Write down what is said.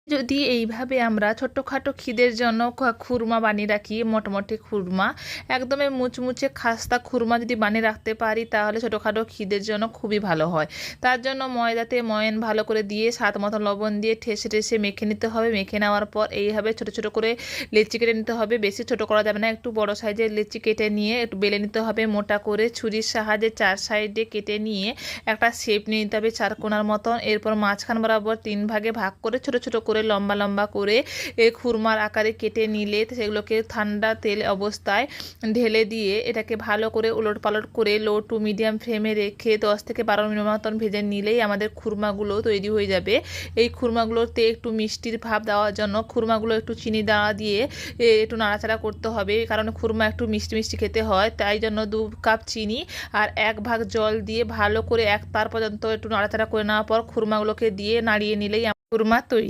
যদি এইভাবে আমরা ছোট্টখাটো খিদের জন্য খুরমা বানিয়ে রাখি, মোটামুটি খুরমা একদমই মুচমুচে খাস্তা খুরমা যদি বানিয়ে রাখতে পারি তাহলে ছোটোখাটো খিদের জন্য খুবই ভালো হয়। তার জন্য ময়দাতে ময়ন ভালো করে দিয়ে স্বাদ মতো লবণ দিয়ে ঠেসে ঠেসে মেখে নিতে হবে। মেখে নেওয়ার পর এইভাবে ছোটো ছোটো করে লেচি কেটে নিতে হবে। বেশি ছোটো করা যাবে না, একটু বড় সাইজের লেচি কেটে নিয়ে একটু বেলে নিতে হবে। মোটা করে ছুরির সাহায্যে 4 সাইডে কেটে নিয়ে একটা শেপ নিয়ে নিতে হবে 4 কোণার মতন। এরপর মাঝখান বরাবর 3 ভাগে ভাগ করে ছোটো ছোটো করে লম্বা লম্বা করে খুরমার আকারে কেটে নিলে সেগুলোকে ঠান্ডা তেল অবস্থায় ঢেলে দিয়ে এটাকে ভালো করে উলট পালট করে লো টু মিডিয়াম ফ্লেমে রেখে 10 থেকে 12 মিনিট মতন ভেজে নিলেই আমাদের খুরমাগুলো তৈরি হয়ে যাবে। এই খুরমাগুলোতে একটু মিষ্টির ভাব দেওয়ার জন্য খুরমাগুলো একটু চিনি দেওয়া দিয়ে একটু নাড়াচাড়া করতে হবে, কারণ খুরমা একটু মিষ্টি মিষ্টি খেতে হয়। তাই জন্য 2 কাপ চিনি আর 1 ভাগ জল দিয়ে ভালো করে 1 তার পর্যন্ত একটু নাড়াচাড়া করে নেওয়ার পর খুরমাগুলোকে দিয়ে নাড়িয়ে নিলেই খুরমা তৈরি।